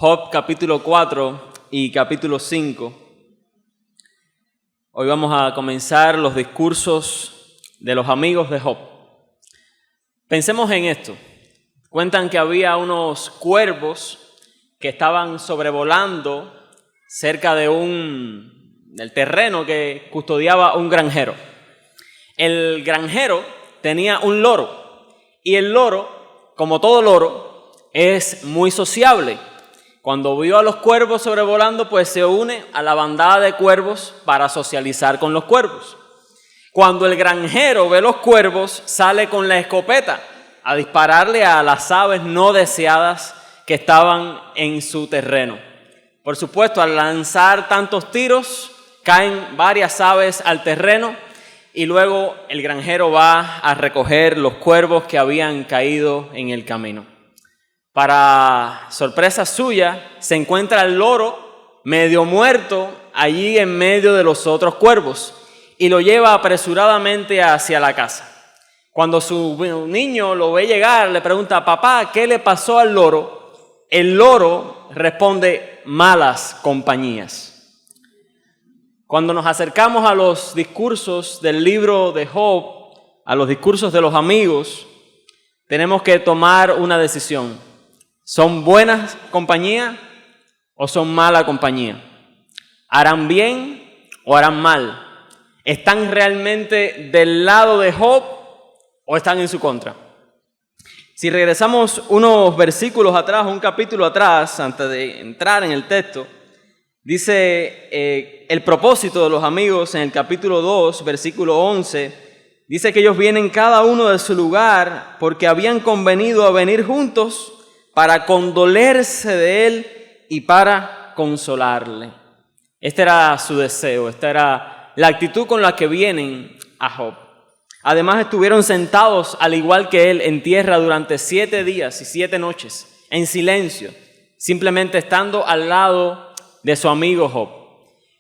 Job capítulo 4 y capítulo 5. Hoy vamos a comenzar los discursos de los amigos de Job. Pensemos en esto. Cuentan que había unos cuervos que estaban sobrevolando cerca del terreno que custodiaba un granjero. El granjero tenía un loro y el loro, como todo loro, es muy sociable. Cuando vio a los cuervos sobrevolando, pues se une a la bandada de cuervos para socializar con los cuervos. Cuando el granjero ve los cuervos, sale con la escopeta a dispararle a las aves no deseadas que estaban en su terreno. Por supuesto, al lanzar tantos tiros, caen varias aves al terreno y luego el granjero va a recoger los cuervos que habían caído en el camino. Para sorpresa suya, se encuentra el loro medio muerto allí en medio de los otros cuervos y lo lleva apresuradamente hacia la casa. Cuando su niño lo ve llegar, le pregunta: papá, ¿qué le pasó al loro? El loro responde: malas compañías. Cuando nos acercamos a los discursos del libro de Job, a los discursos de los amigos, tenemos que tomar una decisión. ¿Son buenas compañía o son mala compañía? ¿Harán bien o harán mal? ¿Están realmente del lado de Job o están en su contra? Si regresamos unos versículos atrás, un capítulo atrás, antes de entrar en el texto, dice el propósito de los amigos en el capítulo 2, versículo 11, dice que ellos vienen cada uno de su lugar porque habían convenido a venir juntos para condolerse de él y para consolarle. Este era su deseo, esta era la actitud con la que vienen a Job. Además estuvieron sentados al igual que él en tierra durante 7 días y 7 noches, en silencio, simplemente estando al lado de su amigo Job.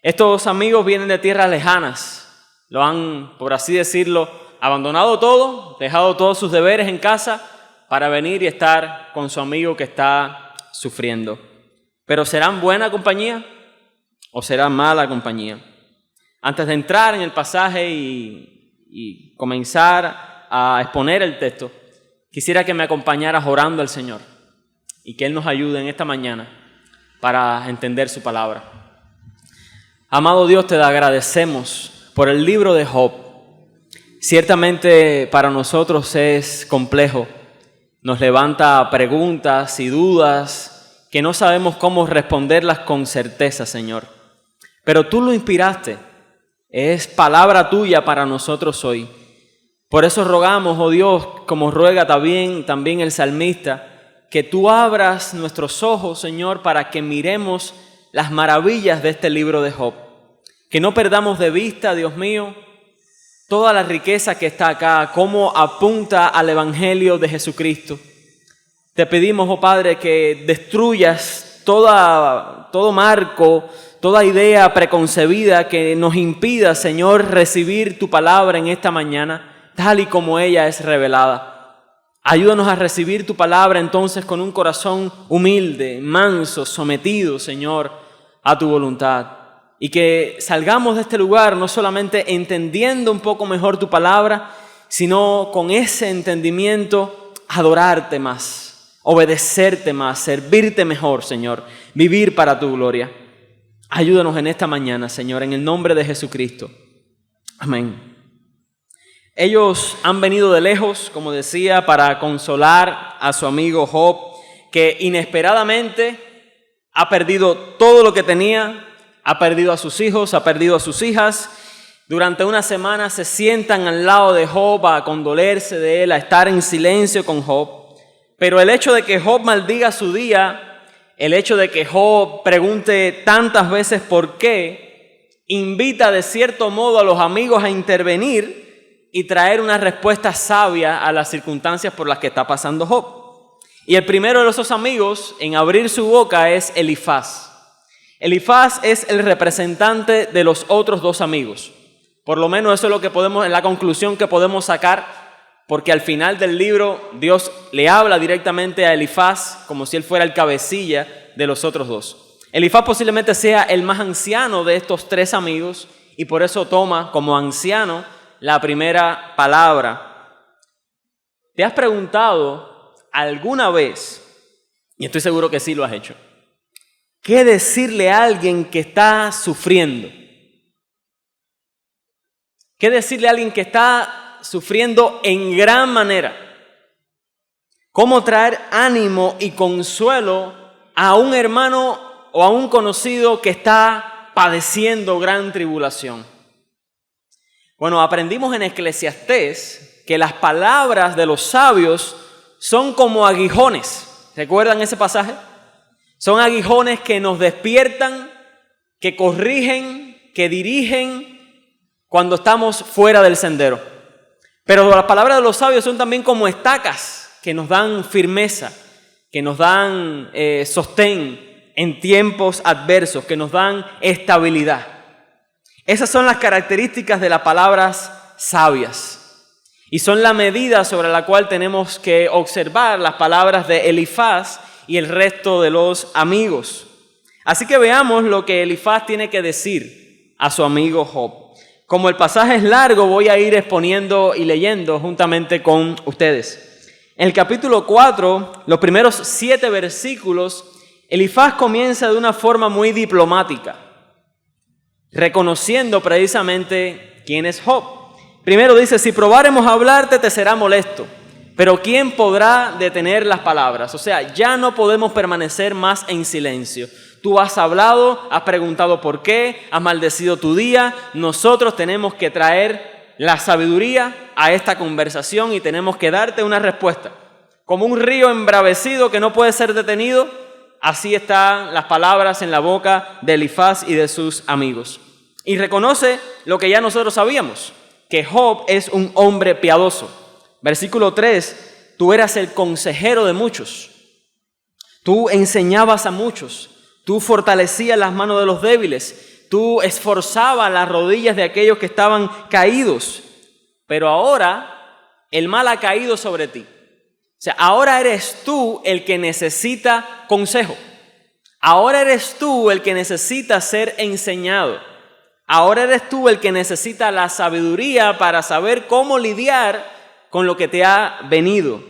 Estos amigos vienen de tierras lejanas, lo han, por así decirlo, abandonado todo, dejado todos sus deberes en casa, para venir y estar con su amigo que está sufriendo. ¿Pero serán buena compañía o serán mala compañía? Antes de entrar en el pasaje y comenzar a exponer el texto, quisiera que me acompañaras orando al Señor y que Él nos ayude en esta mañana para entender su palabra. Amado Dios, te agradecemos por el libro de Job. Ciertamente para nosotros es complejo. Nos levanta preguntas y dudas que no sabemos cómo responderlas con certeza, Señor. Pero tú lo inspiraste. Es palabra tuya para nosotros hoy. Por eso rogamos, oh Dios, como ruega también el salmista, que tú abras nuestros ojos, Señor, para que miremos las maravillas de este libro de Job. Que no perdamos de vista, Dios mío, toda la riqueza que está acá, cómo apunta al Evangelio de Jesucristo. Te pedimos, oh Padre, que destruyas todo marco, toda idea preconcebida que nos impida, Señor, recibir tu palabra en esta mañana, tal y como ella es revelada. Ayúdanos a recibir tu palabra entonces con un corazón humilde, manso, sometido, Señor, a tu voluntad. Y que salgamos de este lugar no solamente entendiendo un poco mejor tu palabra, sino con ese entendimiento adorarte más, obedecerte más, servirte mejor, Señor, vivir para tu gloria. Ayúdanos en esta mañana, Señor, en el nombre de Jesucristo. Amén. Ellos han venido de lejos, como decía, para consolar a su amigo Job, que inesperadamente ha perdido todo lo que tenía. Ha perdido a sus hijos, ha perdido a sus hijas. Durante una semana se sientan al lado de Job a condolerse de él, a estar en silencio con Job. Pero el hecho de que Job maldiga su día, el hecho de que Job pregunte tantas veces por qué, invita de cierto modo a los amigos a intervenir y traer una respuesta sabia a las circunstancias por las que está pasando Job. Y el primero de esos amigos en abrir su boca es Elifaz. Elifaz es el representante de los otros 2 amigos. Por lo menos eso es lo que podemos, la conclusión que podemos sacar, porque al final del libro Dios le habla directamente a Elifaz como si él fuera el cabecilla de los otros dos. Elifaz posiblemente sea el más anciano de estos tres amigos y por eso toma como anciano la primera palabra. ¿Te has preguntado alguna vez, y estoy seguro que sí lo has hecho, qué decirle a alguien que está sufriendo? ¿Qué decirle a alguien que está sufriendo en gran manera? ¿Cómo traer ánimo y consuelo a un hermano o a un conocido que está padeciendo gran tribulación? Bueno, aprendimos en Eclesiastés que las palabras de los sabios son como aguijones. ¿Recuerdan ese pasaje? Son aguijones que nos despiertan, que corrigen, que dirigen cuando estamos fuera del sendero. Pero las palabras de los sabios son también como estacas que nos dan firmeza, que nos dan sostén en tiempos adversos, que nos dan estabilidad. Esas son las características de las palabras sabias y son la medida sobre la cual tenemos que observar las palabras de Elifaz y el resto de los amigos. Así que veamos lo que Elifaz tiene que decir a su amigo Job. Como el pasaje es largo, voy a ir exponiendo y leyendo juntamente con ustedes. En el capítulo 4, los primeros 7 versículos, Elifaz comienza de una forma muy diplomática, reconociendo precisamente quién es Job. Primero dice, si probáremos a hablarte te será molesto, pero ¿quién podrá detener las palabras? O sea, ya no podemos permanecer más en silencio. Tú has hablado, has preguntado por qué, has maldecido tu día. Nosotros tenemos que traer la sabiduría a esta conversación y tenemos que darte una respuesta. Como un río embravecido que no puede ser detenido, así están las palabras en la boca de Elifaz y de sus amigos. Y reconoce lo que ya nosotros sabíamos, que Job es un hombre piadoso. Versículo 3, tú eras el consejero de muchos. Tú enseñabas a muchos. Tú fortalecías las manos de los débiles. Tú esforzabas las rodillas de aquellos que estaban caídos. Pero ahora el mal ha caído sobre ti. O sea, ahora eres tú el que necesita consejo. Ahora eres tú el que necesita ser enseñado. Ahora eres tú el que necesita la sabiduría para saber cómo lidiar con lo que te ha venido.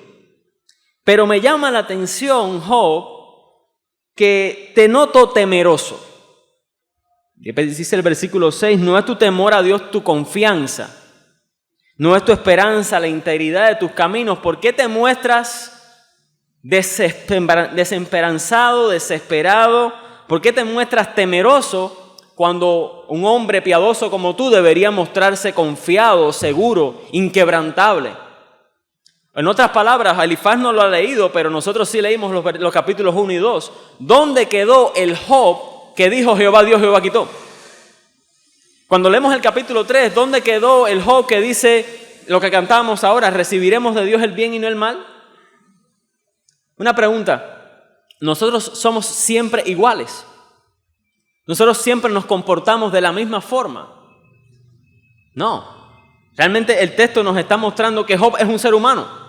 Pero me llama la atención, Job, que te noto temeroso. Dice el versículo 6, no es tu temor a Dios tu confianza, no es tu esperanza la integridad de tus caminos. ¿Por qué te muestras desesperanzado, desesperado? ¿Por qué te muestras temeroso cuando un hombre piadoso como tú debería mostrarse confiado, seguro, inquebrantable? En otras palabras, Elifaz no lo ha leído, pero nosotros sí leímos los capítulos 1 y 2. ¿Dónde quedó el Job que dijo Jehová dio, Jehová quitó? Cuando leemos el capítulo 3, ¿dónde quedó el Job que dice lo que cantamos ahora, recibiremos de Dios el bien y no el mal? Una pregunta, ¿nosotros somos siempre iguales? ¿Nosotros siempre nos comportamos de la misma forma? No, realmente el texto nos está mostrando que Job es un ser humano,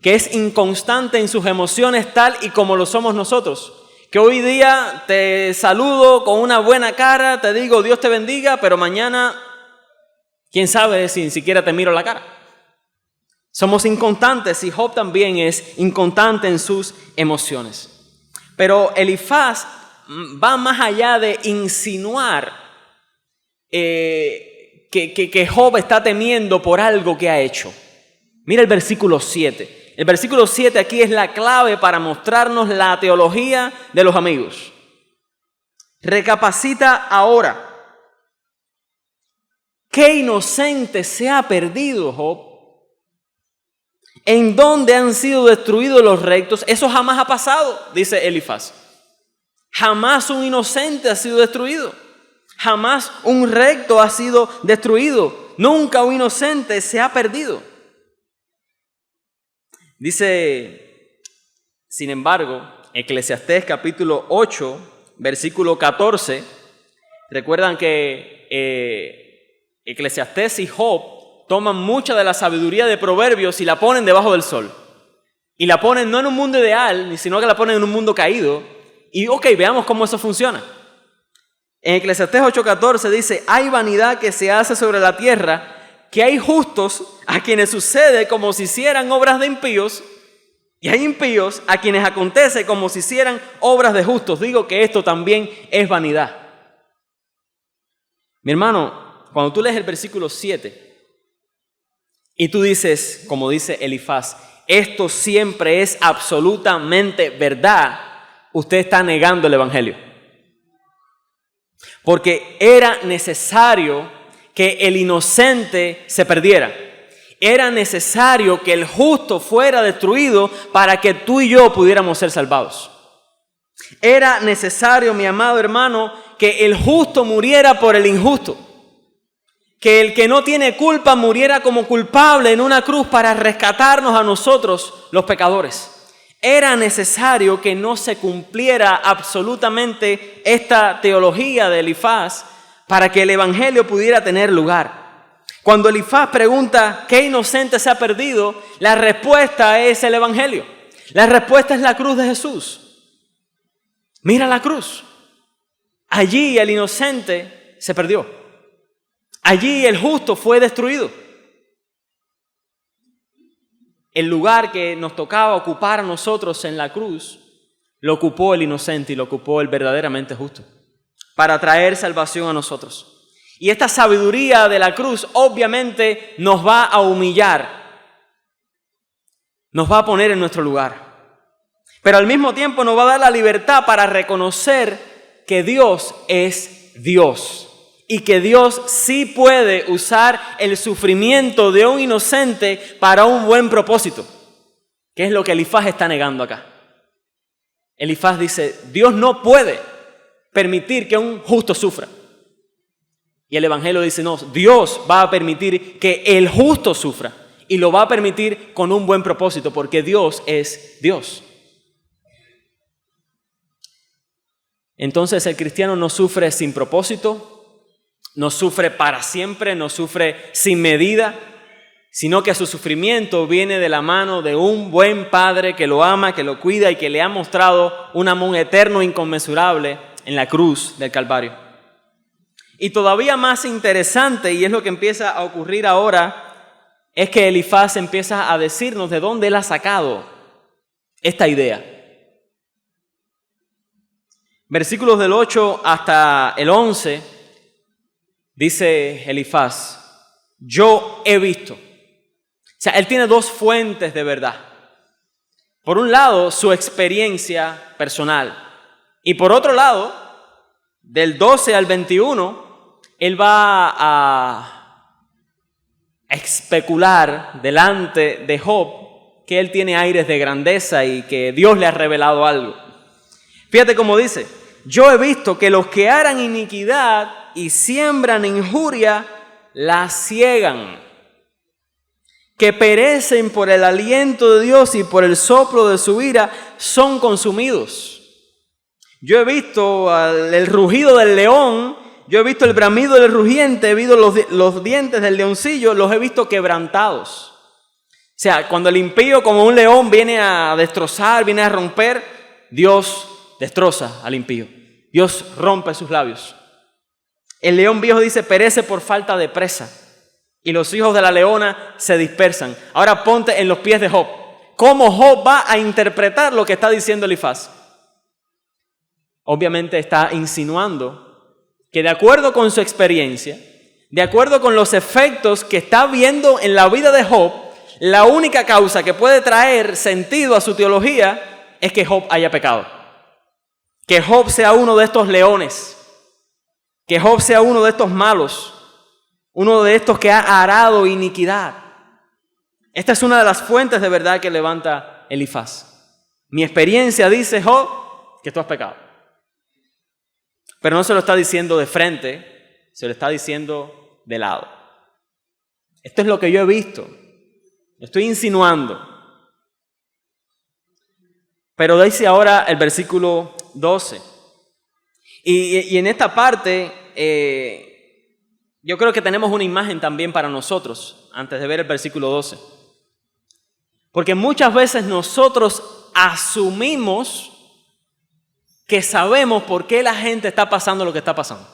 que es inconstante en sus emociones tal y como lo somos nosotros. Que hoy día te saludo con una buena cara, te digo Dios te bendiga, pero mañana, quién sabe si ni siquiera te miro la cara. Somos inconstantes y Job también es inconstante en sus emociones. Pero Elifaz va más allá de insinuar que Job está temiendo por algo que ha hecho. Mira el versículo 7. El versículo 7 aquí es la clave para mostrarnos la teología de los amigos. Recapacita ahora. ¿Qué inocente se ha perdido, Job? ¿En dónde han sido destruidos los rectos? Eso jamás ha pasado, dice Elifaz. Jamás un inocente ha sido destruido. Jamás un recto ha sido destruido. Nunca un inocente se ha perdido. Dice, sin embargo, Eclesiastés capítulo 8, versículo 14. Recuerdan que Eclesiastés y Job toman mucha de la sabiduría de Proverbios y la ponen debajo del sol. Y la ponen no en un mundo ideal, sino que la ponen en un mundo caído. Y veamos cómo eso funciona. En Eclesiastés 8:14 dice, hay vanidad que se hace sobre la tierra, que hay justos a quienes sucede como si hicieran obras de impíos, y hay impíos a quienes acontece como si hicieran obras de justos. Digo que esto también es vanidad. Mi hermano, cuando tú lees el versículo 7 y tú dices, como dice Elifaz, esto siempre es absolutamente verdad, usted está negando el evangelio. Porque era necesario que el inocente se perdiera. Era necesario que el justo fuera destruido para que tú y yo pudiéramos ser salvados. Era necesario, mi amado hermano, que el justo muriera por el injusto. Que el que no tiene culpa muriera como culpable en una cruz para rescatarnos a nosotros, los pecadores. Era necesario que no se cumpliera absolutamente esta teología de Elifaz para que el evangelio pudiera tener lugar. Cuando Elifaz pregunta ¿qué inocente se ha perdido?, la respuesta es el evangelio. La respuesta es la cruz de Jesús. Mira la cruz. Allí el inocente se perdió. Allí el justo fue destruido. El lugar que nos tocaba ocupar a nosotros en la cruz, lo ocupó el inocente y lo ocupó el verdaderamente justo, para traer salvación a nosotros. Y esta sabiduría de la cruz obviamente nos va a humillar, nos va a poner en nuestro lugar, pero al mismo tiempo nos va a dar la libertad para reconocer que Dios es Dios. Y que Dios sí puede usar el sufrimiento de un inocente para un buen propósito. Que es lo que Elifaz está negando acá. Elifaz dice, Dios no puede permitir que un justo sufra. Y el evangelio dice, no, Dios va a permitir que el justo sufra. Y lo va a permitir con un buen propósito, porque Dios es Dios. Entonces el cristiano no sufre sin propósito, no sufre para siempre, no sufre sin medida, sino que su sufrimiento viene de la mano de un buen Padre que lo ama, que lo cuida y que le ha mostrado un amor eterno e inconmensurable en la cruz del Calvario. Y todavía más interesante, y es lo que empieza a ocurrir ahora, es que Elifaz empieza a decirnos de dónde él ha sacado esta idea. Versículos del 8 hasta el 11, dice Elifaz, yo he visto. O sea, él tiene dos fuentes de verdad. Por un lado, su experiencia personal. Y por otro lado, del 12 al 21, él va a especular delante de Job que él tiene aires de grandeza y que Dios le ha revelado algo. Fíjate cómo dice, yo he visto que los que harán iniquidad y siembran injuria, la ciegan, que perecen por el aliento de Dios y por el soplo de su ira, son consumidos. Yo he visto el rugido del león, yo he visto el bramido del rugiente, he visto los dientes del leoncillo, los he visto quebrantados. O sea, cuando el impío como un león viene a destrozar, viene a romper, Dios destroza al impío. Dios rompe sus labios. El león viejo dice, perece por falta de presa. Y los hijos de la leona se dispersan. Ahora ponte en los pies de Job. ¿Cómo Job va a interpretar lo que está diciendo Elifaz? Obviamente está insinuando que de acuerdo con su experiencia, de acuerdo con los efectos que está viendo en la vida de Job, la única causa que puede traer sentido a su teología es que Job haya pecado. Que Job sea uno de estos leones. Que Job sea uno de estos malos, uno de estos que ha arado iniquidad. Esta es una de las fuentes de verdad que levanta Elifaz. Mi experiencia dice, Job, que tú has pecado. Pero no se lo está diciendo de frente, se lo está diciendo de lado. Esto es lo que yo he visto, lo estoy insinuando. Pero dice ahora el versículo 12. Y en esta parte, yo creo que tenemos una imagen también para nosotros, antes de ver el versículo 12. Porque muchas veces nosotros asumimos que sabemos por qué la gente está pasando lo que está pasando.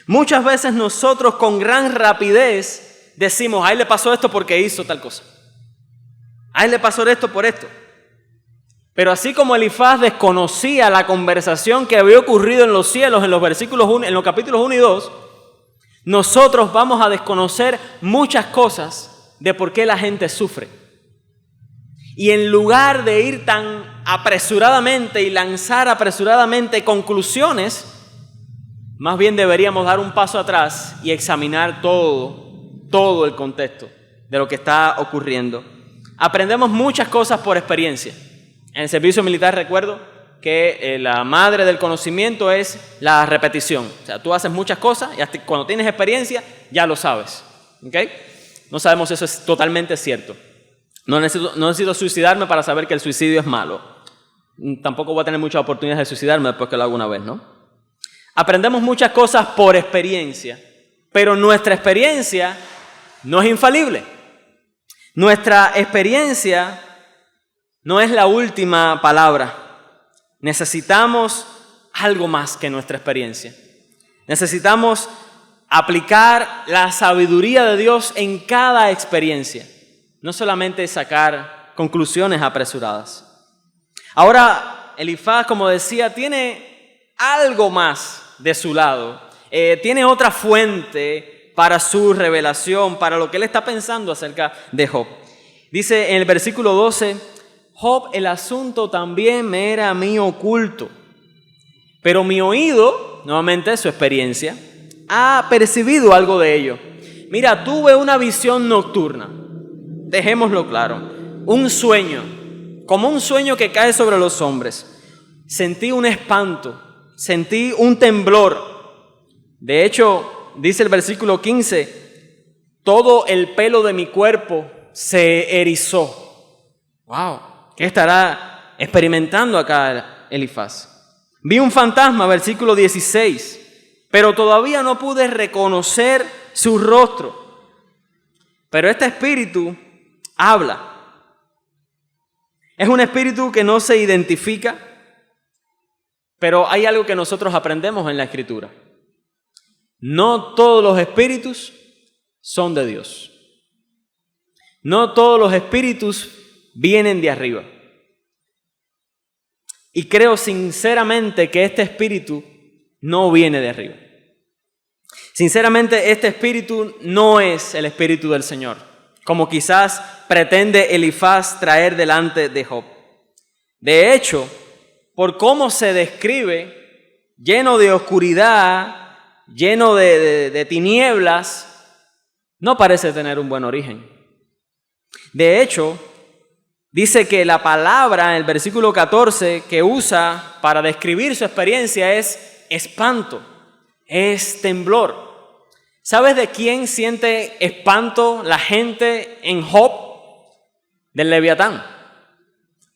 Muchas veces nosotros con gran rapidez decimos, a él le pasó esto porque hizo tal cosa. A él le pasó esto por esto. Pero así como Elifaz desconocía la conversación que había ocurrido en los cielos en los capítulos 1 y 2, nosotros vamos a desconocer muchas cosas de por qué la gente sufre. Y en lugar de ir tan apresuradamente y lanzar apresuradamente conclusiones, más bien deberíamos dar un paso atrás y examinar todo el contexto de lo que está ocurriendo. Aprendemos muchas cosas por experiencia. En el servicio militar recuerdo que la madre del conocimiento es la repetición. O sea, tú haces muchas cosas y hasta cuando tienes experiencia ya lo sabes. ¿Okay? No sabemos si eso es totalmente cierto. No necesito suicidarme para saber que el suicidio es malo. Tampoco voy a tener muchas oportunidades de suicidarme después que lo hago una vez, ¿no? Aprendemos muchas cosas por experiencia, pero nuestra experiencia no es infalible. Nuestra experiencia no es la última palabra. Necesitamos algo más que nuestra experiencia. Necesitamos aplicar la sabiduría de Dios en cada experiencia, no solamente sacar conclusiones apresuradas. Ahora, Elifaz, como decía, tiene algo más de su lado. Tiene otra fuente para su revelación, para lo que él está pensando acerca de Job. Dice en el versículo 12, Job, el asunto también me era a mí oculto, pero mi oído, nuevamente su experiencia, ha percibido algo de ello. Mira, tuve una visión nocturna, dejémoslo claro, un sueño, como un sueño que cae sobre los hombres. Sentí un espanto, sentí un temblor. De hecho, dice el versículo 15, todo el pelo de mi cuerpo se erizó. ¡Wow! ¿Qué estará experimentando acá Elifaz? Vi un fantasma, versículo 16, pero todavía no pude reconocer su rostro. Pero este espíritu habla. Es un espíritu que no se identifica, pero hay algo que nosotros aprendemos en la Escritura. No todos los espíritus son de Dios. No todos los espíritus vienen de arriba. Y creo sinceramente que este espíritu no viene de arriba. Sinceramente, este espíritu no es el espíritu del Señor, como quizás pretende Elifaz traer delante de Job. De hecho, por cómo se describe, lleno de oscuridad, lleno de tinieblas, no parece tener un buen origen. De hecho, dice que la palabra en el versículo 14 que usa para describir su experiencia es espanto, es temblor. ¿Sabes de quién siente espanto la gente en Job? Del Leviatán.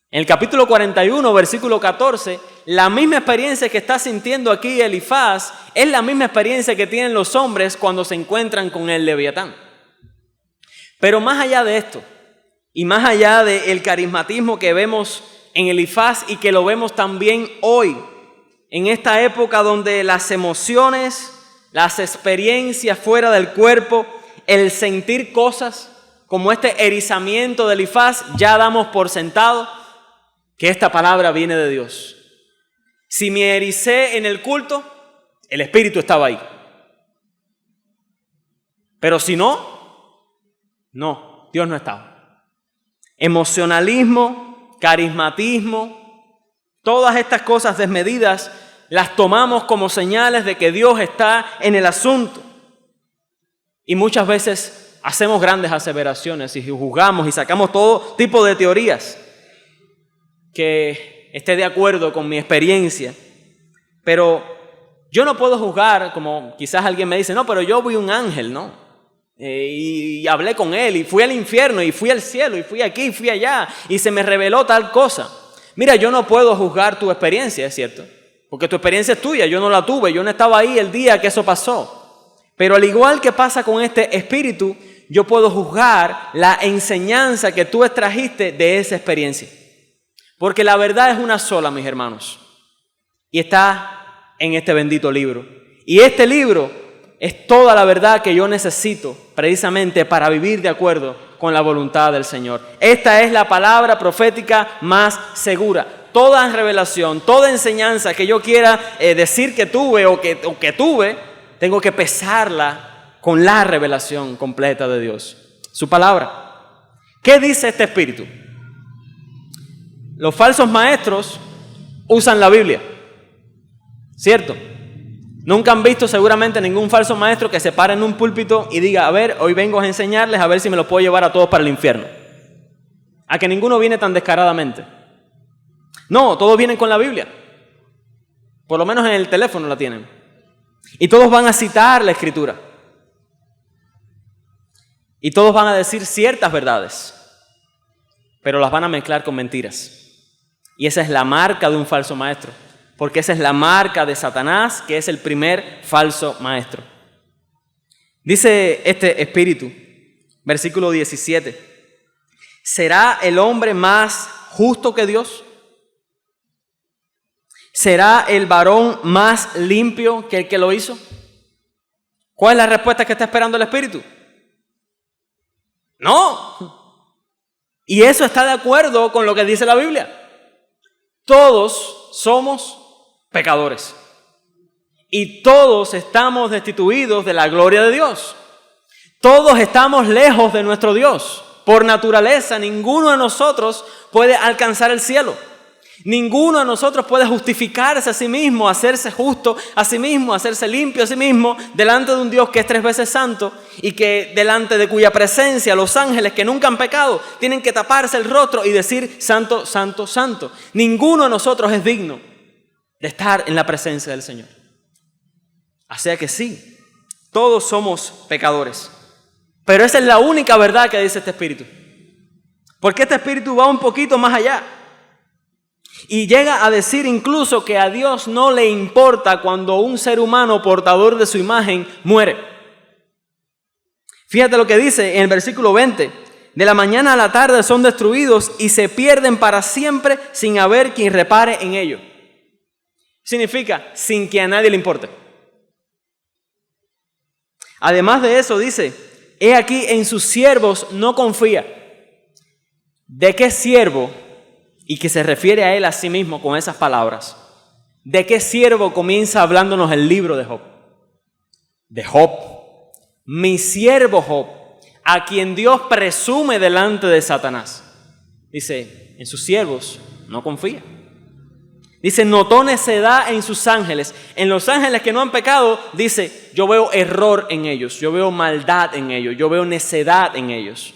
En el capítulo 41, versículo 14, la misma experiencia que está sintiendo aquí Elifaz es la misma experiencia que tienen los hombres cuando se encuentran con el Leviatán. Pero más allá de esto, y más allá del carismatismo que vemos en Elifaz y que lo vemos también hoy, en esta época donde las emociones, las experiencias fuera del cuerpo, el sentir cosas como este erizamiento de Elifaz, ya damos por sentado que esta palabra viene de Dios. Si me ericé en el culto, el Espíritu estaba ahí. Pero si no, Dios no estaba. Emocionalismo, carismatismo, todas estas cosas desmedidas las tomamos como señales de que Dios está en el asunto. Y muchas veces hacemos grandes aseveraciones y juzgamos y sacamos todo tipo de teorías que esté de acuerdo con mi experiencia. Pero yo no puedo juzgar, como quizás alguien me dice, no, pero yo vi un ángel, ¿no? Y hablé con él y fui al infierno y fui al cielo y fui aquí y fui allá y se me reveló tal cosa. Mira, yo no puedo juzgar tu experiencia, es cierto, porque tu experiencia es tuya, yo no la tuve, yo no estaba ahí el día que eso pasó. Pero al igual que pasa con este espíritu, yo puedo juzgar la enseñanza que tú extrajiste de esa experiencia. Porque la verdad es una sola, mis hermanos. Y está en este bendito libro. Y este libro es toda la verdad que yo necesito precisamente para vivir de acuerdo con la voluntad del Señor. Esta es la palabra profética más segura. Toda revelación, toda enseñanza que yo quiera decir que tuve o que tuve, tengo que pesarla con la revelación completa de Dios. Su palabra. ¿Qué dice este espíritu? Los falsos maestros usan la Biblia, ¿cierto? Nunca han visto seguramente ningún falso maestro que se pare en un púlpito y diga, a ver, hoy vengo a enseñarles a ver si me los puedo llevar a todos para el infierno. A que ninguno viene tan descaradamente. No, todos vienen con la Biblia. Por lo menos en el teléfono la tienen. Y todos van a citar la Escritura. Y todos van a decir ciertas verdades, pero las van a mezclar con mentiras. Y esa es la marca de un falso maestro, porque esa es la marca de Satanás, que es el primer falso maestro. Dice este espíritu, versículo 17, ¿será el hombre más justo que Dios? ¿Será el varón más limpio que el que lo hizo? ¿Cuál es la respuesta que está esperando el espíritu? No. Y eso está de acuerdo con lo que dice la Biblia. Todos somos pecadores. Y todos estamos destituidos de la gloria de Dios. Todos estamos lejos de nuestro Dios. Por naturaleza, ninguno de nosotros puede alcanzar el cielo. Ninguno de nosotros puede justificarse a sí mismo, hacerse justo a sí mismo, hacerse limpio a sí mismo delante de un Dios que es 3 veces santo y que delante de cuya presencia los ángeles que nunca han pecado tienen que taparse el rostro y decir santo, santo, santo. Ninguno de nosotros es digno de estar en la presencia del Señor. Así que sí, todos somos pecadores. Pero esa es la única verdad que dice este espíritu. Porque este espíritu va un poquito más allá. Y llega a decir incluso que a Dios no le importa cuando un ser humano portador de su imagen muere. Fíjate lo que dice en el versículo 20. De la mañana a la tarde son destruidos y se pierden para siempre sin haber quien repare en ello. Significa sin que a nadie le importe. Además de eso dice, he aquí en sus siervos no confía. ¿De qué siervo? Y que se refiere a él a sí mismo con esas palabras. ¿De qué siervo comienza hablándonos el libro de Job? De Job. Mi siervo Job, a quien Dios presume delante de Satanás. Dice, en sus siervos no confía. Dice, notó necedad en sus ángeles. En los ángeles que no han pecado, dice, yo veo error en ellos, yo veo maldad en ellos, yo veo necedad en ellos.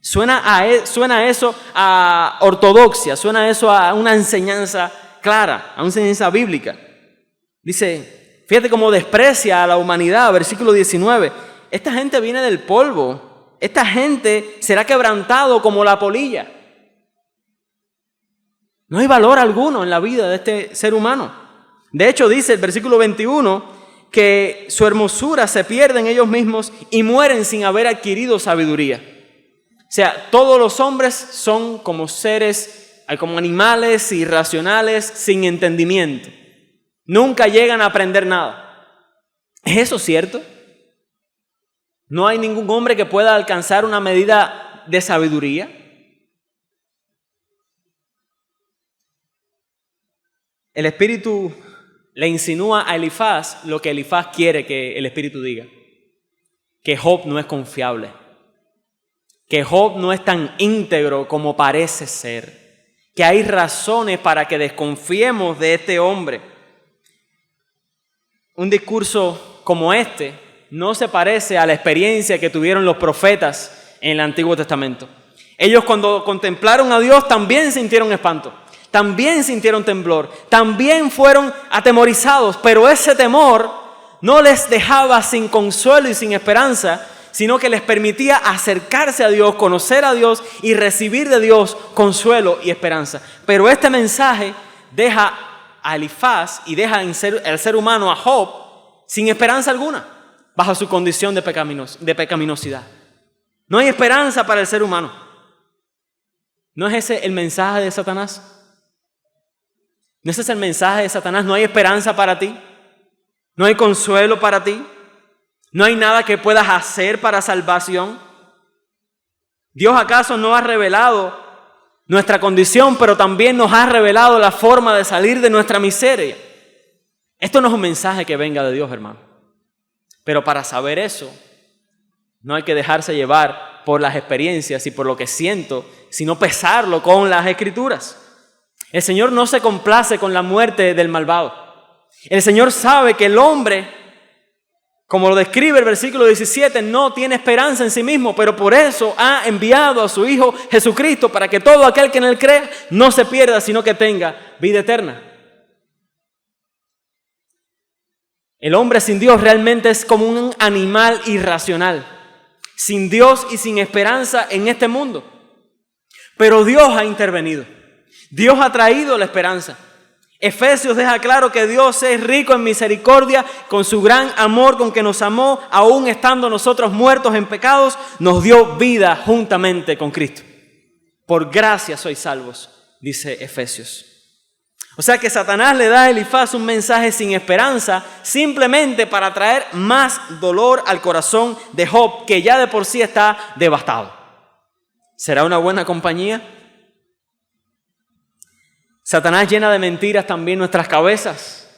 Suena eso a ortodoxia, suena eso a una enseñanza clara, a una enseñanza bíblica. Dice, fíjate cómo desprecia a la humanidad, versículo 19. Esta gente viene del polvo, esta gente será quebrantado como la polilla. No hay valor alguno en la vida de este ser humano. De hecho, dice el versículo 21 que su hermosura se pierde en ellos mismos y mueren sin haber adquirido sabiduría. O sea, todos los hombres son como seres, como animales irracionales sin entendimiento. Nunca llegan a aprender nada. ¿Es eso cierto? ¿No hay ningún hombre que pueda alcanzar una medida de sabiduría? El Espíritu le insinúa a Elifaz lo que Elifaz quiere que el Espíritu diga. Que Job no es confiable. Que Job no es tan íntegro como parece ser. Que hay razones para que desconfiemos de este hombre. Un discurso como este no se parece a la experiencia que tuvieron los profetas en el Antiguo Testamento. Ellos cuando contemplaron a Dios también sintieron espanto. También sintieron temblor, también fueron atemorizados, pero ese temor no les dejaba sin consuelo y sin esperanza, sino que les permitía acercarse a Dios, conocer a Dios y recibir de Dios consuelo y esperanza. Pero este mensaje deja a Elifaz y deja al ser humano, a Job, sin esperanza alguna, bajo su condición de pecaminosidad. No hay esperanza para el ser humano. ¿No es ese el mensaje de Satanás? ¿No ese es el mensaje de Satanás? ¿No hay esperanza para ti? ¿No hay consuelo para ti? ¿No hay nada que puedas hacer para salvación? ¿Dios acaso no ha revelado nuestra condición, pero también nos ha revelado la forma de salir de nuestra miseria? Esto no es un mensaje que venga de Dios, hermano. Pero para saber eso, no hay que dejarse llevar por las experiencias y por lo que siento, sino pesarlo con las Escrituras. El Señor no se complace con la muerte del malvado. El Señor sabe que el hombre, como lo describe el versículo 17, no tiene esperanza en sí mismo, pero por eso ha enviado a su Hijo Jesucristo para que todo aquel que en Él crea no se pierda, sino que tenga vida eterna. El hombre sin Dios realmente es como un animal irracional, sin Dios y sin esperanza en este mundo. Pero Dios ha intervenido. Dios ha traído la esperanza. Efesios deja claro que Dios es rico en misericordia, con su gran amor con que nos amó, aún estando nosotros muertos en pecados, nos dio vida juntamente con Cristo. Por gracia sois salvos, dice Efesios. O sea que Satanás le da a Elifaz un mensaje sin esperanza, simplemente para traer más dolor al corazón de Job, que ya de por sí está devastado. ¿Será una buena compañía? Satanás llena de mentiras también nuestras cabezas.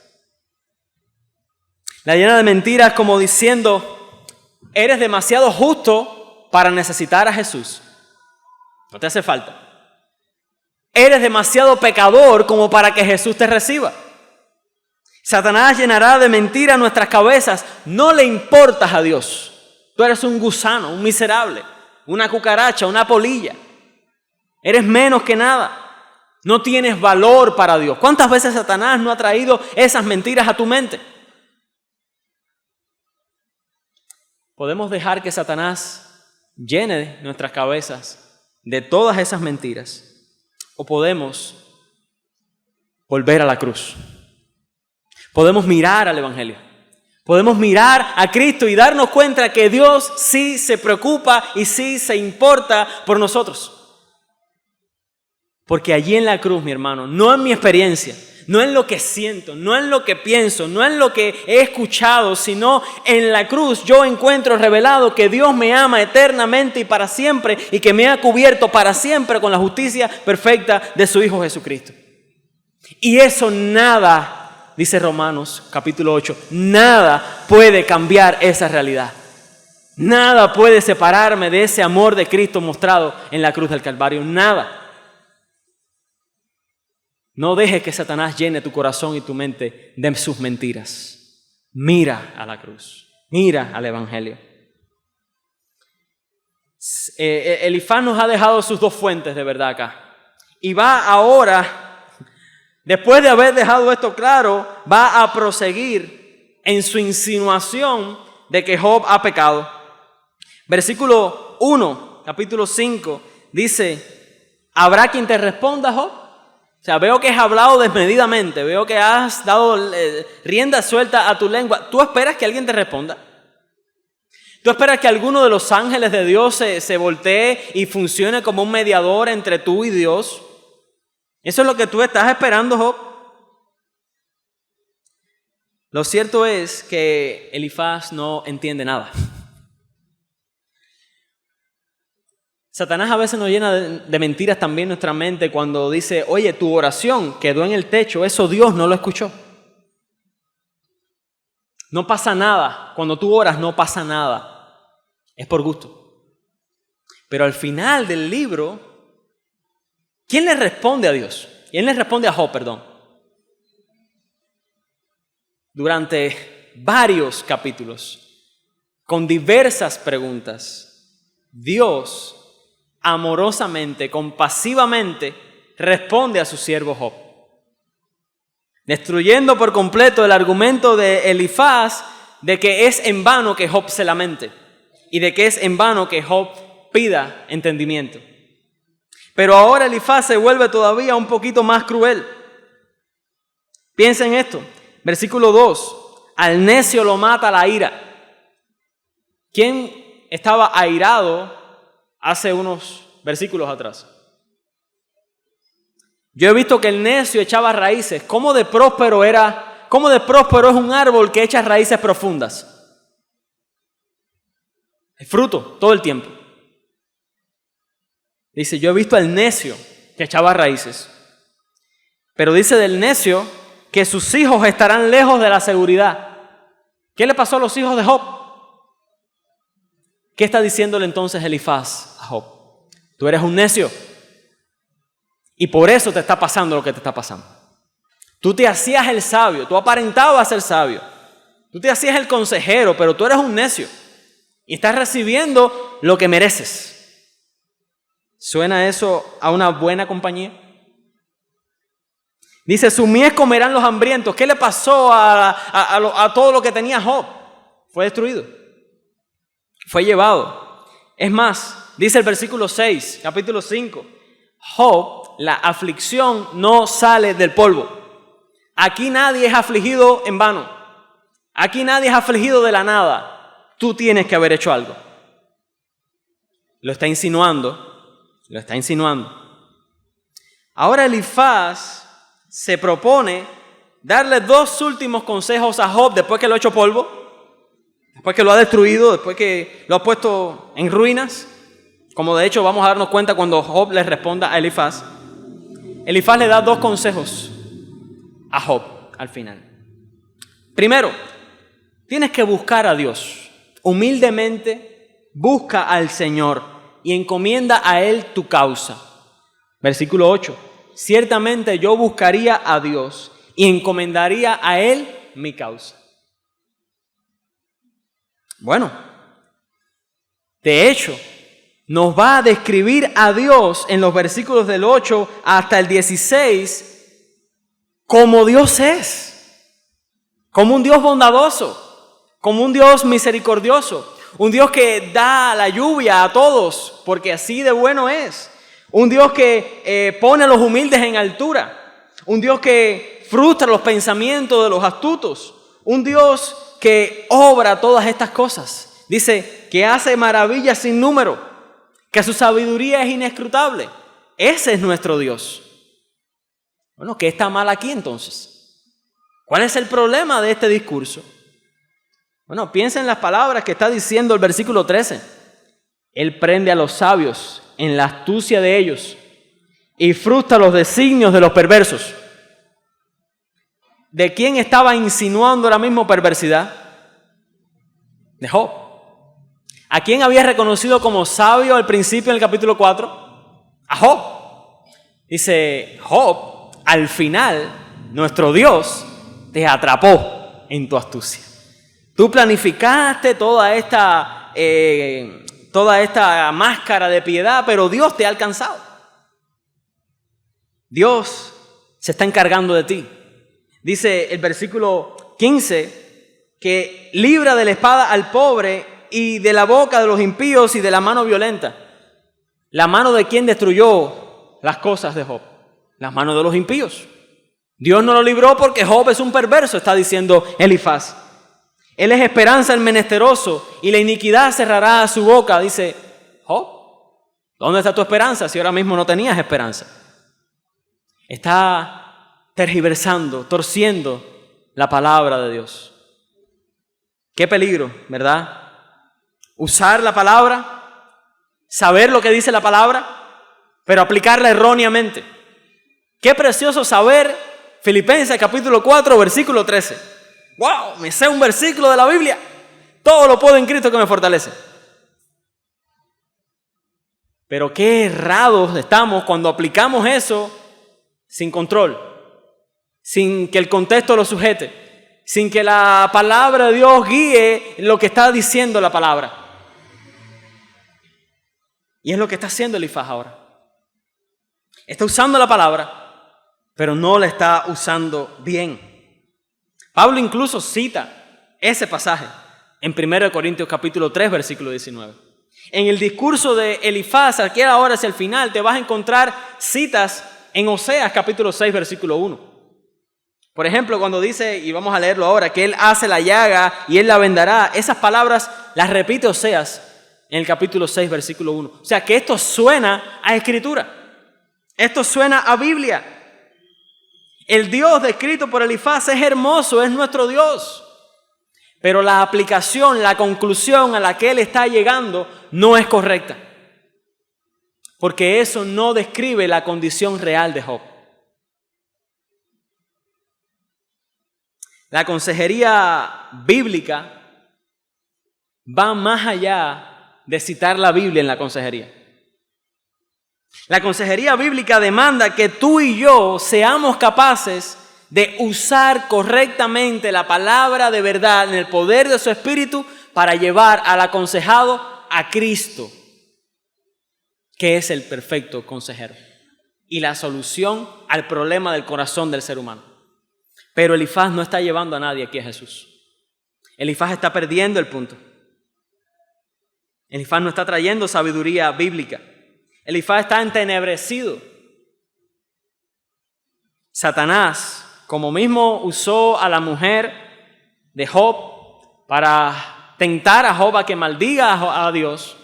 La llena de mentiras como diciendo, eres demasiado justo para necesitar a Jesús. No te hace falta. Eres demasiado pecador como para que Jesús te reciba. Satanás llenará de mentiras nuestras cabezas. No le importas a Dios. Tú eres un gusano, un miserable, una cucaracha, una polilla. Eres menos que nada. No tienes valor para Dios. ¿Cuántas veces Satanás no ha traído esas mentiras a tu mente? Podemos dejar que Satanás llene nuestras cabezas de todas esas mentiras, o podemos volver a la cruz. Podemos mirar al Evangelio. Podemos mirar a Cristo y darnos cuenta que Dios sí se preocupa y sí se importa por nosotros. Porque allí en la cruz, mi hermano, no en mi experiencia, no en lo que siento, no en lo que pienso, no en lo que he escuchado, sino en la cruz yo encuentro revelado que Dios me ama eternamente y para siempre y que me ha cubierto para siempre con la justicia perfecta de su Hijo Jesucristo. Y eso nada, dice Romanos capítulo 8, nada puede cambiar esa realidad. Nada puede separarme de ese amor de Cristo mostrado en la cruz del Calvario, nada. No dejes que Satanás llene tu corazón y tu mente de sus mentiras. Mira a la cruz, mira al Evangelio. Elifaz nos ha dejado sus dos fuentes de verdad acá. Y va ahora, después de haber dejado esto claro, va a proseguir en su insinuación de que Job ha pecado. Versículo 1, capítulo 5, dice, ¿habrá quien te responda, Job? O sea, veo que has hablado desmedidamente, veo que has dado rienda suelta a tu lengua. ¿Tú esperas que alguien te responda? ¿Tú esperas que alguno de los ángeles de Dios se voltee y funcione como un mediador entre tú y Dios? ¿Eso es lo que tú estás esperando, Job? Lo cierto es que Elifaz no entiende nada. Satanás a veces nos llena de mentiras también nuestra mente cuando dice, oye, tu oración quedó en el techo, eso Dios no lo escuchó. No pasa nada, cuando tú oras no pasa nada, es por gusto. Pero al final del libro, ¿quién le responde a Dios? ¿Quién le responde a Job, perdón? Durante varios capítulos, con diversas preguntas, Dios amorosamente, compasivamente, responde a su siervo Job, destruyendo por completo el argumento de Elifaz de que es en vano que Job se lamente y de que es en vano que Job pida entendimiento. Pero ahora Elifaz se vuelve todavía un poquito más cruel. Piensa en esto, versículo 2, al necio lo mata la ira. ¿Quién estaba airado hace unos versículos atrás? Yo he visto que el necio echaba raíces. ¿Cómo de próspero es un árbol que echa raíces profundas? El fruto todo el tiempo. Dice, yo he visto al necio que echaba raíces. Pero dice del necio que sus hijos estarán lejos de la seguridad. ¿Qué le pasó a los hijos de Job? ¿Qué está diciéndole entonces Elifaz a Job? Tú eres un necio y por eso te está pasando lo que te está pasando. Tú te hacías el sabio, tú aparentabas ser sabio. Tú te hacías el consejero, pero tú eres un necio y estás recibiendo lo que mereces. ¿Suena eso a una buena compañía? Dice, su mies comerán los hambrientos. ¿Qué le pasó a todo lo que tenía Job? Fue destruido. Fue llevado. Es más, dice el versículo 6, capítulo 5. Job, la aflicción no sale del polvo. Aquí nadie es afligido en vano. Aquí nadie es afligido de la nada. Tú tienes que haber hecho algo. Lo está insinuando. Ahora Elifaz se propone darle 2 últimos consejos a Job después que lo ha hecho polvo, después que lo ha destruido, después que lo ha puesto en ruinas, como de hecho vamos a darnos cuenta cuando Job le responda a Elifaz. Elifaz le da 2 consejos a Job al final. Primero, tienes que buscar a Dios. Humildemente busca al Señor y encomienda a Él tu causa. Versículo 8. Ciertamente yo buscaría a Dios y encomendaría a Él mi causa. Bueno, de hecho, nos va a describir a Dios en los versículos del 8 hasta el 16 como Dios es, como un Dios bondadoso, como un Dios misericordioso, un Dios que da la lluvia a todos, porque así de bueno es. Un Dios que pone a los humildes en altura. Un Dios que frustra los pensamientos de los astutos. Un Dios que obra todas estas cosas. Dice que hace maravillas sin número. Que su sabiduría es inescrutable. Ese es nuestro Dios. Bueno, ¿qué está mal aquí entonces? ¿Cuál es el problema de este discurso? Bueno, piensa en las palabras que está diciendo el versículo 13. Él prende a los sabios en la astucia de ellos y frustra los designios de los perversos. ¿De quién estaba insinuando ahora mismo perversidad? De Job. ¿A quién había reconocido como sabio al principio en el capítulo 4? A Job. Dice Job, al final nuestro Dios te atrapó en tu astucia. Tú planificaste toda esta máscara de piedad, pero Dios te ha alcanzado. Dios se está encargando de ti. Dice el versículo 15 que libra de la espada al pobre y de la boca de los impíos y de la mano violenta. ¿La mano de quién destruyó las cosas de Job? Las manos de los impíos. Dios no lo libró porque Job es un perverso, está diciendo Elifaz. Él es esperanza el menesteroso y la iniquidad cerrará su boca. Dice, Job, ¿dónde está tu esperanza si ahora mismo no tenías esperanza? Está tergiversando, torciendo la palabra de Dios. Qué peligro, ¿verdad? Usar la palabra, saber lo que dice la palabra, pero aplicarla erróneamente. Qué precioso saber Filipenses capítulo 4, versículo 13. ¡Wow! Me sé un versículo de la Biblia. Todo lo puedo en Cristo que me fortalece. Pero qué errados estamos cuando aplicamos eso sin control, sin que el contexto lo sujete, sin que la palabra de Dios guíe lo que está diciendo la palabra. Y es lo que está haciendo Elifaz ahora. Está usando la palabra, pero no la está usando bien. Pablo incluso cita ese pasaje en 1 Corintios capítulo 3, versículo 19. En el discurso de Elifaz, aquí ahora hacia el final, te vas a encontrar citas en Oseas capítulo 6, versículo 1. Por ejemplo, cuando dice, y vamos a leerlo ahora, que Él hace la llaga y Él la vendará, esas palabras las repite Oseas en el capítulo 6, versículo 1. O sea que esto suena a Escritura. Esto suena a Biblia. El Dios descrito por Elifaz es hermoso, es nuestro Dios. Pero la aplicación, la conclusión a la que él está llegando no es correcta. Porque eso no describe la condición real de Job. La consejería bíblica va más allá de citar la Biblia en la consejería. La consejería bíblica demanda que tú y yo seamos capaces de usar correctamente la palabra de verdad en el poder de su Espíritu para llevar al aconsejado a Cristo, que es el perfecto consejero y la solución al problema del corazón del ser humano. Pero Elifaz no está llevando a nadie aquí a Jesús. Elifaz está perdiendo el punto. Elifaz no está trayendo sabiduría bíblica. Elifaz está entenebrecido. Satanás, como mismo usó a la mujer de Job para tentar a Job a que maldiga a Dios,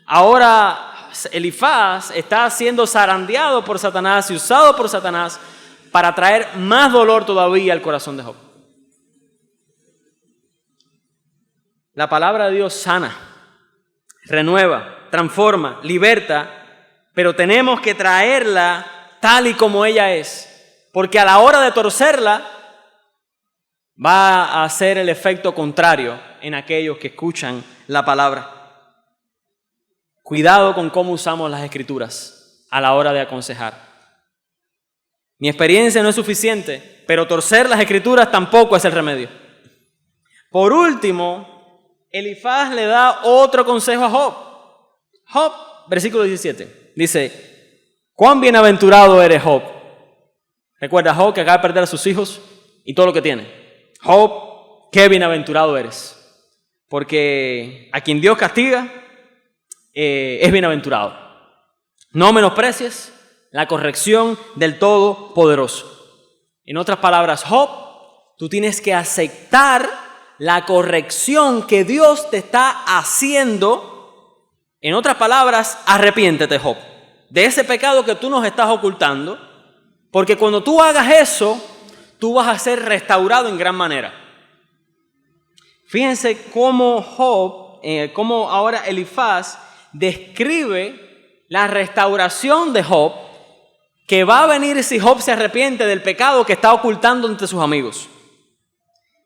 ahora Elifaz está siendo zarandeado por Satanás y usado por Satanás para traer más dolor todavía al corazón de Job. La palabra de Dios sana, renueva, transforma, liberta, pero tenemos que traerla tal y como ella es, porque a la hora de torcerla va a hacer el efecto contrario en aquellos que escuchan la palabra. Cuidado con cómo usamos las Escrituras a la hora de aconsejar. Mi experiencia no es suficiente, pero torcer las Escrituras tampoco es el remedio. Por último, Elifaz le da otro consejo a Job. Job, versículo 17. Dice, ¿cuán bienaventurado eres, Job? Recuerda, Job que acaba de perder a sus hijos y todo lo que tiene. Job, qué bienaventurado eres. Porque a quien Dios castiga es bienaventurado. No menosprecies la corrección del Todopoderoso. En otras palabras, Job, tú tienes que aceptar la corrección que Dios te está haciendo. En otras palabras, arrepiéntete, Job, de ese pecado que tú nos estás ocultando, porque cuando tú hagas eso, tú vas a ser restaurado en gran manera. Fíjense cómo Job, cómo ahora Elifaz describe la restauración de Job que va a venir si Job se arrepiente del pecado que está ocultando entre sus amigos.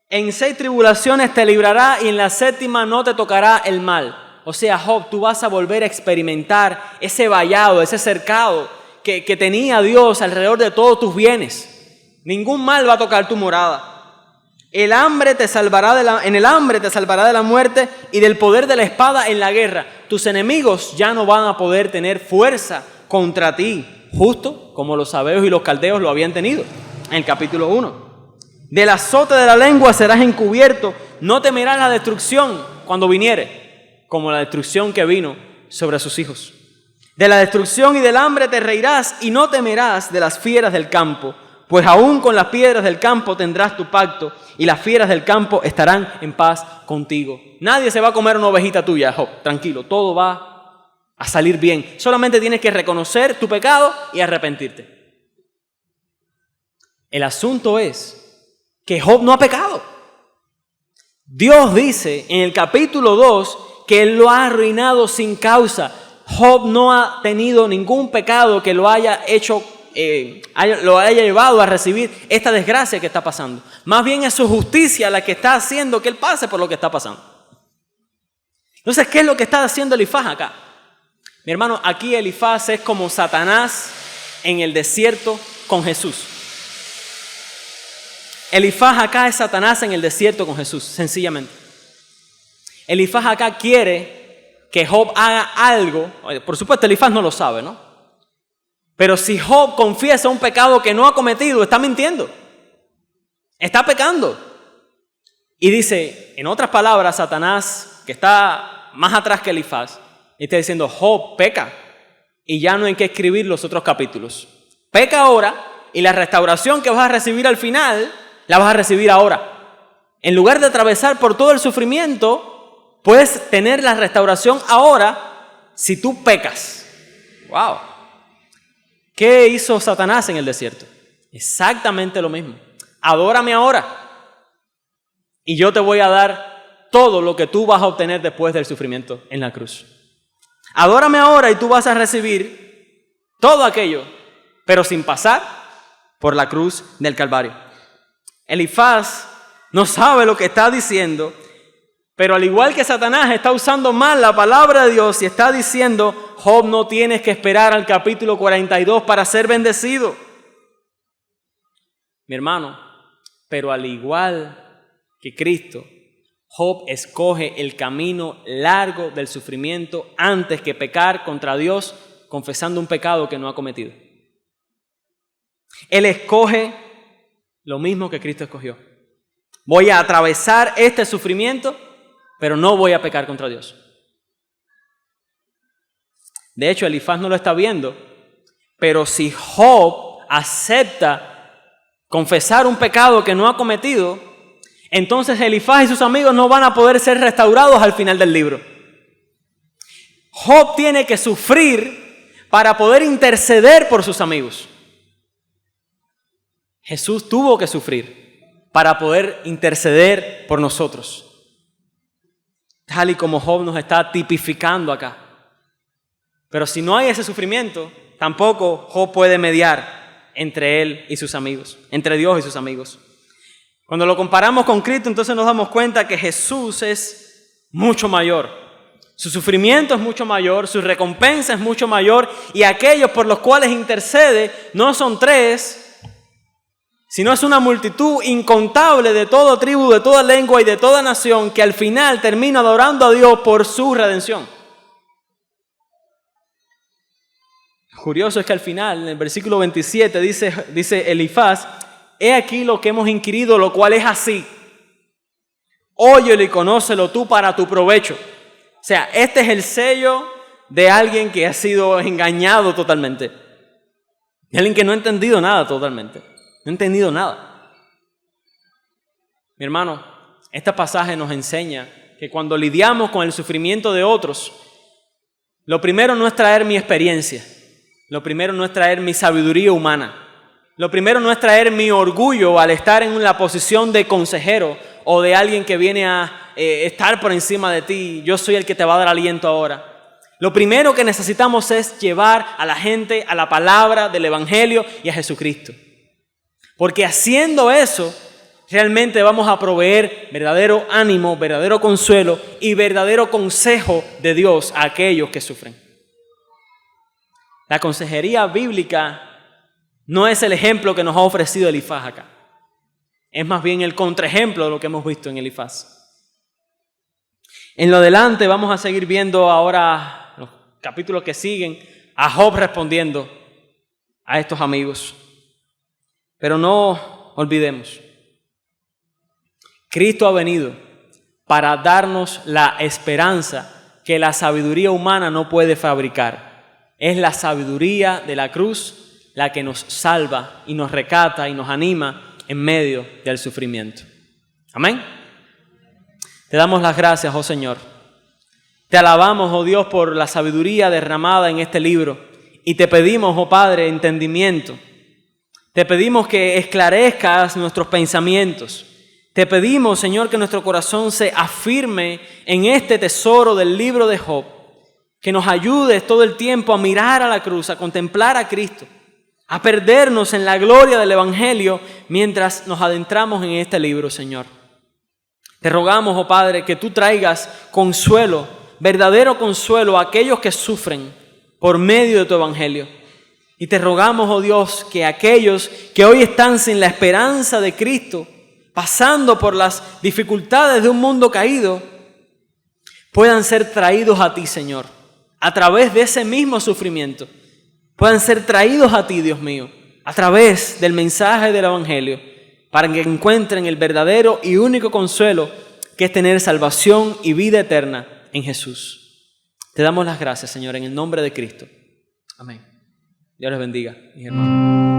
En 6 tribulaciones te librará y en la 7ª no te tocará el mal. O sea, Job, tú vas a volver a experimentar ese vallado, ese cercado que tenía Dios alrededor de todos tus bienes. Ningún mal va a tocar tu morada. En el hambre te salvará de la muerte y del poder de la espada en la guerra. Tus enemigos ya no van a poder tener fuerza contra ti, justo como los sabeos y los caldeos lo habían tenido en el capítulo 1. Del azote de la lengua serás encubierto, no temerás la destrucción cuando viniere, como la destrucción que vino sobre sus hijos. De la destrucción y del hambre te reirás y no temerás de las fieras del campo, pues aún con las piedras del campo tendrás tu pacto y las fieras del campo estarán en paz contigo. Nadie se va a comer una ovejita tuya, Job, tranquilo, todo va a salir bien. Solamente tienes que reconocer tu pecado y arrepentirte. El asunto es que Job no ha pecado. Dios dice en el capítulo 2 que Él lo ha arruinado sin causa. Job no ha tenido ningún pecado que lo haya hecho, lo haya llevado a recibir esta desgracia que está pasando. Más bien es su justicia la que está haciendo que él pase por lo que está pasando. Entonces, ¿qué es lo que está haciendo Elifaz acá? Mi hermano, aquí Elifaz es como Satanás en el desierto con Jesús. Elifaz acá es Satanás en el desierto con Jesús, sencillamente. Elifaz acá quiere que Job haga algo. Por supuesto, Elifaz no lo sabe, ¿no? Pero si Job confiesa un pecado que no ha cometido, está mintiendo. Está pecando. Y dice, en otras palabras, Satanás, que está más atrás que Elifaz, está diciendo, Job peca y ya no hay que escribir los otros capítulos. Peca ahora y la restauración que vas a recibir al final, la vas a recibir ahora. En lugar de atravesar por todo el sufrimiento, puedes tener la restauración ahora si tú pecas. ¡Wow! ¿Qué hizo Satanás en el desierto? Exactamente lo mismo. Adórame ahora y yo te voy a dar todo lo que tú vas a obtener después del sufrimiento en la cruz. Adórame ahora y tú vas a recibir todo aquello, pero sin pasar por la cruz del Calvario. Elifaz no sabe lo que está diciendo, pero al igual que Satanás está usando mal la palabra de Dios y está diciendo: Job, no tienes que esperar al capítulo 42 para ser bendecido. Mi hermano, pero al igual que Cristo, Job escoge el camino largo del sufrimiento antes que pecar contra Dios confesando un pecado que no ha cometido. Él escoge lo mismo que Cristo escogió. Voy a atravesar este sufrimiento, pero no voy a pecar contra Dios. De hecho, Elifaz no lo está viendo, pero si Job acepta confesar un pecado que no ha cometido, entonces Elifaz y sus amigos no van a poder ser restaurados al final del libro. Job tiene que sufrir para poder interceder por sus amigos. Jesús tuvo que sufrir para poder interceder por nosotros. Tal y como Job nos está tipificando acá. Pero si no hay ese sufrimiento, tampoco Job puede mediar entre él y sus amigos, entre Dios y sus amigos. Cuando lo comparamos con Cristo, entonces nos damos cuenta que Jesús es mucho mayor. Su sufrimiento es mucho mayor, su recompensa es mucho mayor, y aquellos por los cuales intercede no son 3, sino es una multitud incontable de toda tribu, de toda lengua y de toda nación, que al final termina adorando a Dios por su redención. Curioso es que al final, en el versículo 27, dice Elifaz: he aquí lo que hemos inquirido, lo cual es así. Óyelo y conócelo tú para tu provecho. O sea, este es el sello de alguien que ha sido engañado totalmente. De alguien que no ha entendido nada totalmente. No ha entendido nada. Mi hermano, este pasaje nos enseña que cuando lidiamos con el sufrimiento de otros, lo primero no es traer mi experiencia. Lo primero no es traer mi sabiduría humana. Lo primero no es traer mi orgullo al estar en la posición de consejero o de alguien que viene a estar por encima de ti. Yo soy el que te va a dar aliento ahora. Lo primero que necesitamos es llevar a la gente a la palabra del Evangelio y a Jesucristo. Porque haciendo eso, realmente vamos a proveer verdadero ánimo, verdadero consuelo y verdadero consejo de Dios a aquellos que sufren. La consejería bíblica no es el ejemplo que nos ha ofrecido Elifaz acá. Es más bien el contraejemplo de lo que hemos visto en Elifaz. En lo adelante vamos a seguir viendo ahora los capítulos que siguen a Job respondiendo a estos amigos. Pero no olvidemos, Cristo ha venido para darnos la esperanza que la sabiduría humana no puede fabricar. Es la sabiduría de la cruz la que nos salva y nos rescata y nos anima en medio del sufrimiento. Amén. Te damos las gracias, oh Señor. Te alabamos, oh Dios, por la sabiduría derramada en este libro. Y te pedimos, oh Padre, entendimiento. Te pedimos que esclarezcas nuestros pensamientos. Te pedimos, Señor, que nuestro corazón se afirme en este tesoro del libro de Job. Que nos ayudes todo el tiempo a mirar a la cruz, a contemplar a Cristo, a perdernos en la gloria del Evangelio mientras nos adentramos en este libro, Señor. Te rogamos, oh Padre, que tú traigas consuelo, verdadero consuelo a aquellos que sufren por medio de tu Evangelio. Y te rogamos, oh Dios, que aquellos que hoy están sin la esperanza de Cristo, pasando por las dificultades de un mundo caído, puedan ser traídos a ti, Señor. A través de ese mismo sufrimiento, puedan ser traídos a ti, Dios mío, a través del mensaje del Evangelio, para que encuentren el verdadero y único consuelo, que es tener salvación y vida eterna en Jesús. Te damos las gracias, Señor, en el nombre de Cristo. Amén. Dios les bendiga, mis hermanos.